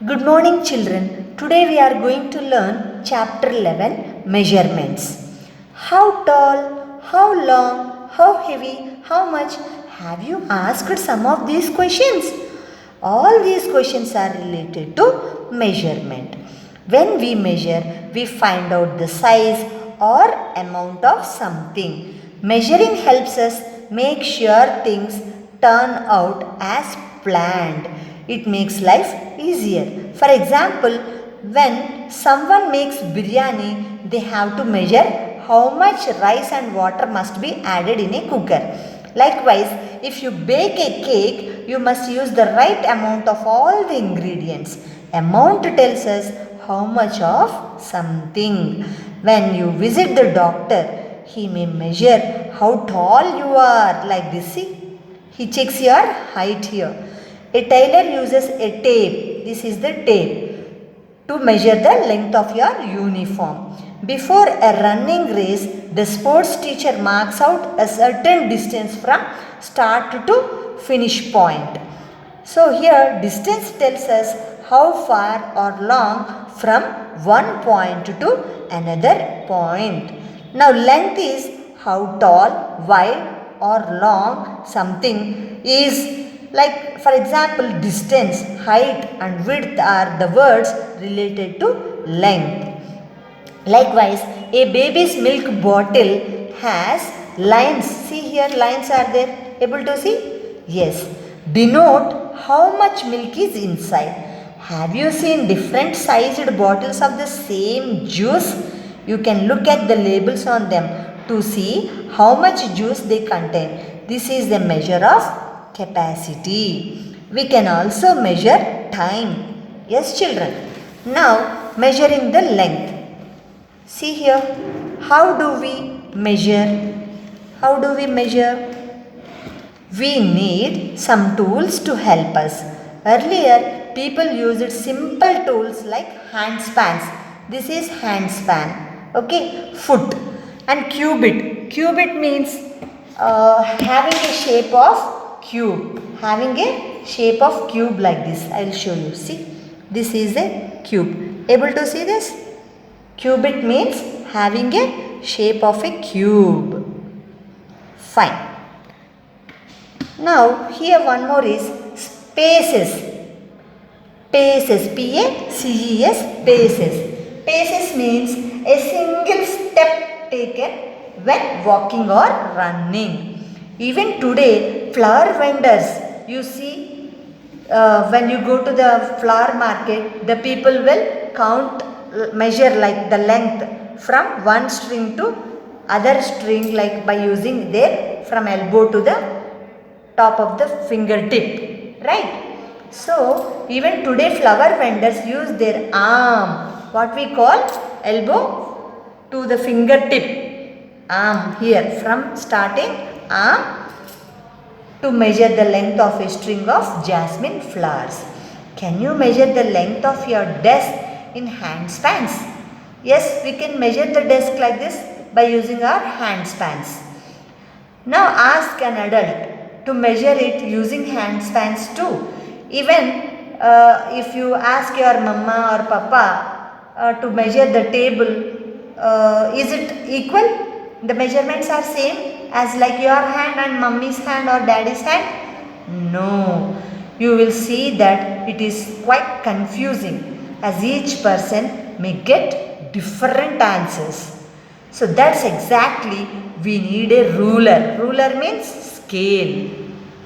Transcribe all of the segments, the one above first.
Good morning, children. Today we are going to learn chapter 11 measurements. How tall, how long, how heavy, how much? Have you asked some of these questions? All these questions are related to measurement. When we measure, we find out the size or amount of something. Measuring helps us make sure things turn out as planned. It makes life easier. For example, when someone makes biryani, they have to measure how much rice and water must be added in a cooker. Likewise, if you bake a cake, you must use the right amount of all the ingredients. Amount tells us how much of something. When you visit the doctor, he may measure how tall you are, like this. See, he checks your height here. A tailor uses a tape. This is the tape to measure the length of your uniform. Before a running race, the sports teacher marks out a certain distance from start to finish point. So here distance tells us how far or long from one point to another point. Now length is how tall, wide or long something is. Like for example, distance, height and width are the words related to length. Likewise, a baby's milk bottle has lines. See here, lines are there. Able to see? Yes. Denote how much milk is inside. Have you seen different sized bottles of the same juice? You can look at the labels on them to see how much juice they contain. This is the measure of capacity. We can also measure time. Yes, children. Now, measuring the length. See here, how do we measure? How do we measure? We need some tools to help us. Earlier, people used simple tools like hand spans. This is hand span. Okay, foot and cubit. Cubit means having a shape of cube. Having a shape of cube like this. I will show you. See, this is a cube. Able to see this? Cubit means having a shape of a cube. Fine. Now here one more is spaces. Paces. P-A-C-E-S. Paces. Paces means a single step taken when walking or running. Even today, flower vendors, you see, when you go to the flower market, the people will measure like the length from one string to other string, like by using their from elbow to the top of the fingertip, right? So even today flower vendors use their arm, what we call elbow to the fingertip, arm here, from starting arm to measure the length of a string of jasmine flowers. Can you measure the length of your desk in hand spans? Yes, we can measure the desk like this by using our hand spans. Now ask an adult to measure it using hand spans too. Even if you ask your mama or papa to measure the table, is it equal? The measurements are same as like your hand and mummy's hand or daddy's hand? No. You will see that it is quite confusing, as each person may get different answers. So that's exactly we need a ruler. Ruler means scale.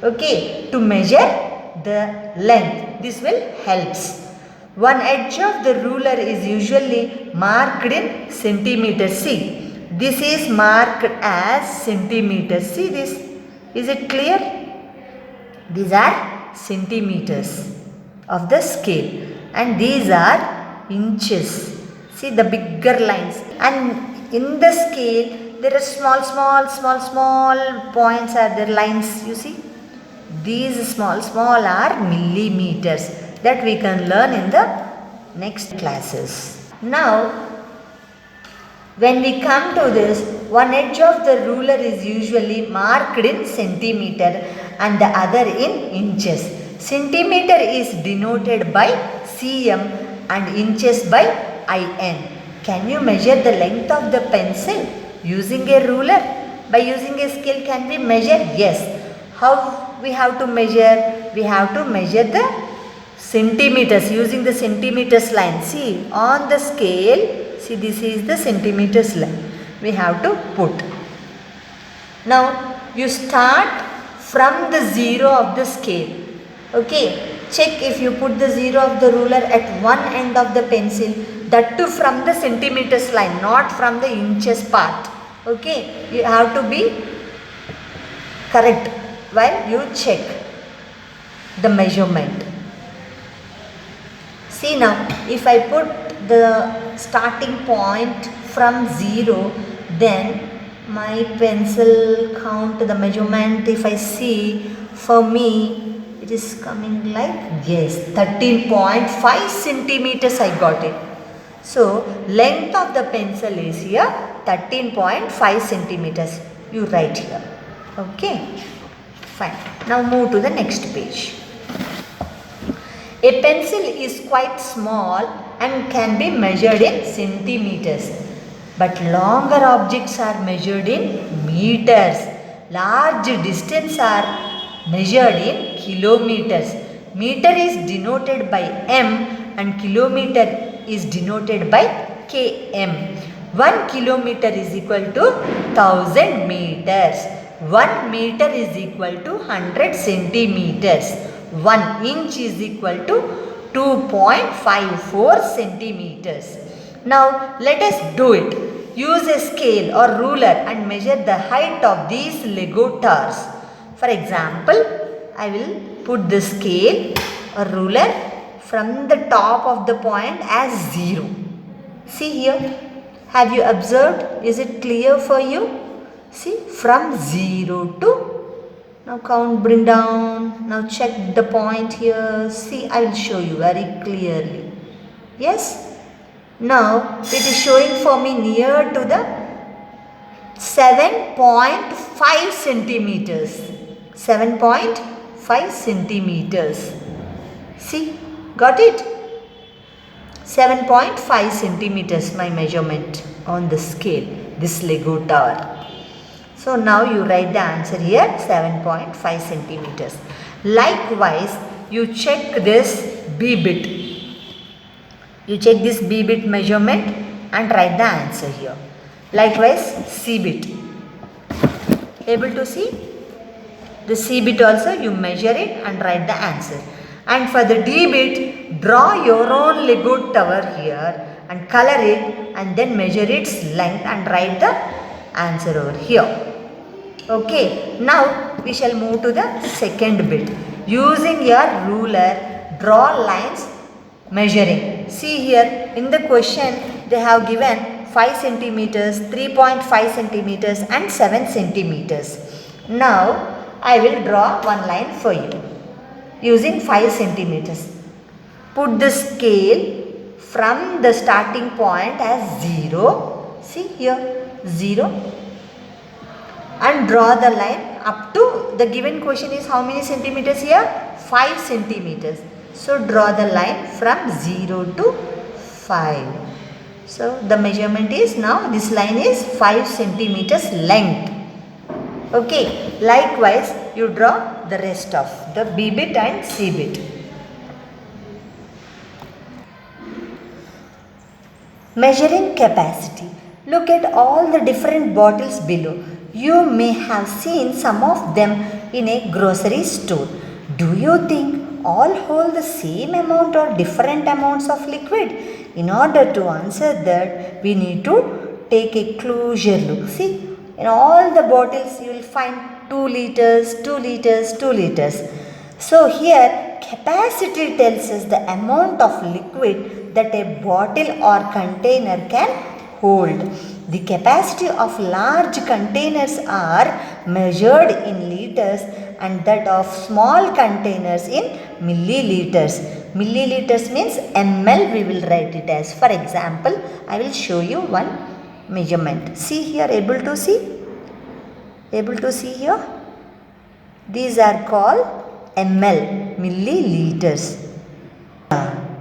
Okay, to measure the length. This will helps. One edge of the ruler is usually marked in centimeters. See, this is marked as centimeters. See this. Is it clear? These are centimeters of the scale, and these are inches. See the bigger lines, and in the scale there are small points are there, lines, you see. These small are millimeters that we can learn in the next classes. Now when we come to this, one edge of the ruler is usually marked in centimeter and the other in inches. Centimeter is denoted by cm and inches by in. Can you measure the length of the pencil using a ruler? By using a scale can we measure? Yes. How we have to measure? We have to measure the centimeters using the centimeters line. See on the scale, see this is the centimeters line. We have to put. Now you start from the zero of the scale. Okay, check if you put the zero of the ruler at one end of the pencil, that too from the centimeters line, not from the inches part. Okay, you have to be correct while you check the measurement. See now, if I put the starting point from 0, then my pencil count the measurement, if I see, for me it is coming like, yes, 13.5 centimeters I got it. So length of the pencil is here 13.5 centimeters. You write here. Okay, fine. Now move to the next page. A pencil is quite small and can be measured in centimeters, but longer objects are measured in meters. Large distances are measured in kilometers. Meter is denoted by m and kilometer is denoted by km. 1 kilometer is equal to 1000 meters. 1 meter is equal to 100 centimeters. 1 inch is equal to 2.54 centimeters. Now let us do it. Use a scale or ruler and measure the height of these Lego towers. For example, I will put the scale or ruler from the top of the point as 0. See here. Have you observed? Is it clear for you? See, from 0 to, now count, bring down. Now check the point here. See, I will show you very clearly. Yes? Now it is showing for me near to the 7.5 centimeters. 7.5 centimeters. See, got it? 7.5 centimeters my measurement on the scale, this Lego tower. So now you write the answer here, 7.5 centimeters. Likewise, you check this B bit. You check this B bit measurement and write the answer here. Likewise, C bit. Able to see? The C bit also you measure it and write the answer. And for the D bit, draw your own Lego tower here and color it and then measure its length and write the answer over here. Okay, now we shall move to the second bit. Using your ruler, draw lines measuring. See here in the question they have given 5 centimeters, 3.5 centimeters and 7 centimeters. Now I will draw one line for you using 5 centimeters. Put the scale from the starting point as 0. See here 0. And draw the line up to, the given question is how many centimeters here? 5 centimeters. So draw the line from 0 to 5. So the measurement is, now this line is 5 centimeters length. Okay, likewise you draw the rest of the B bit and C bit. Measuring capacity. Look at all the different bottles below. You may have seen some of them in a grocery store. Do you think all hold the same amount or different amounts of liquid? In order to answer that, we need to take a closer look. See, in all the bottles you will find 2 liters, 2 liters, 2 liters. So here capacity tells us the amount of liquid that a bottle or container can hold. The capacity of large containers are measured in liters and that of small containers in milliliters. Milliliters means ml, we will write it as. For example, I will show you one measurement. See here, able to see? Able to see here? These are called ml, milliliters.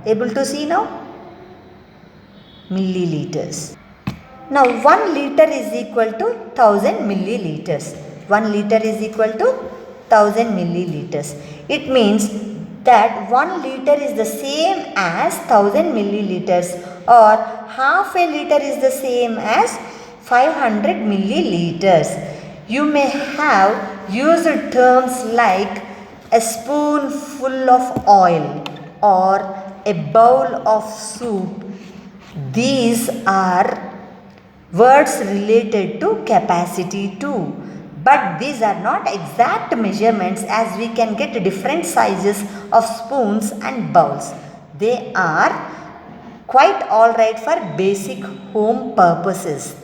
Able to see now? Milliliters. Now 1 liter is equal to 1000 milliliters. 1 liter is equal to 1000 milliliters. It means that 1 liter is the same as 1000 milliliters, or half a liter is the same as 500 milliliters. You may have used terms like a spoonful of oil or a bowl of soup. These are words related to capacity too. But these are not exact measurements, as we can get different sizes of spoons and bowls. They are quite alright for basic home purposes.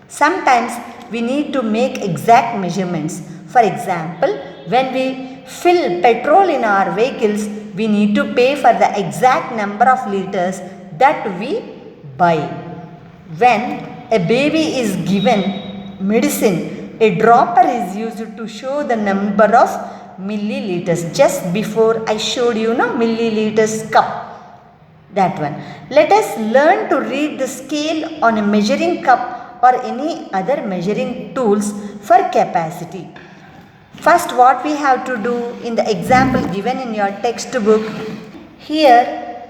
Sometimes we need to make exact measurements. For example, when we fill petrol in our vehicles, we need to pay for the exact number of liters that we buy. When a baby is given medicine, a dropper is used to show the number of milliliters. Just before I showed you milliliters cup. That one. Let us learn to read the scale on a measuring cup or any other measuring tools for capacity. First, what we have to do in the example given in your textbook, here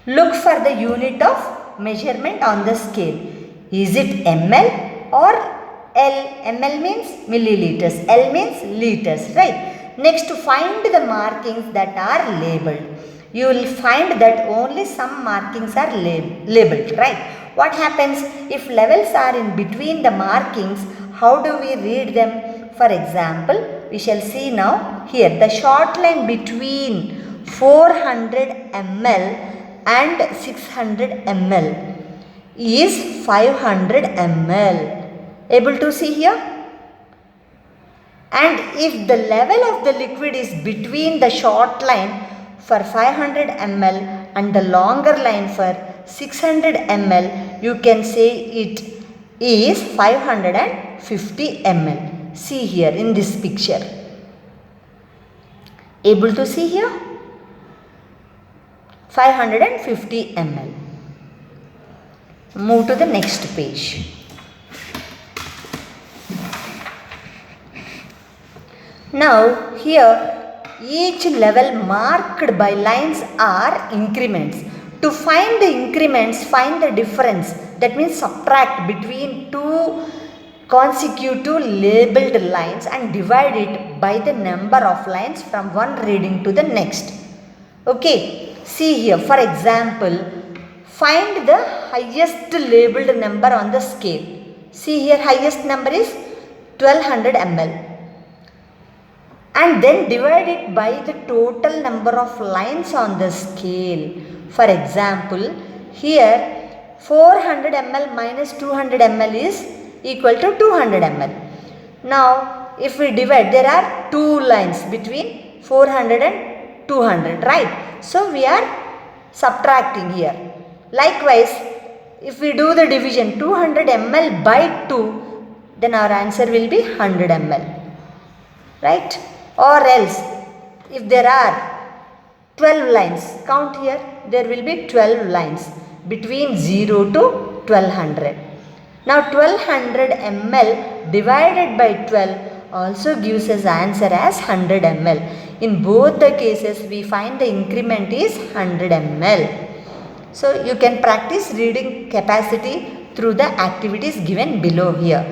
look for the unit of measurement on the scale. Is it ml or L? ml means milliliters, L means liters, right? Next, find the markings that are labeled. You will find that only some markings are labeled, right? What happens if levels are in between the markings? How do we read them? For example, we shall see now here the short line between 400 ml and 600 ml is 500 ml. Able to see here? And if the level of the liquid is between the short line for 500 ml and the longer line for 600 ml, you can say it is 550 ml. See here in this picture. Able to see here? 550 ml. Move to the next page. Now here each level marked by lines are increments. To find the increments, find the difference. That means subtract between two consecutive labeled lines and divide it by the number of lines from one reading to the next. Okay, see here, for example, find the highest labeled number on the scale. See here, highest number is 1200 ml. And then divide it by the total number of lines on the scale. For example, here 400 ml minus 200 ml is equal to 200 ml. Now, if we divide, there are two lines between 400 and 200, right? So, we are subtracting here. Likewise, if we do the division 200 ml by 2, then our answer will be 100 ml, right? Or else, if there are 12 lines, count here, there will be 12 lines between 0 to 1200. Now 1200 ml divided by 12 also gives us answer as 100 ml. In both the cases, we find the increment is 100 ml. So you can practice reading capacity through the activities given below here.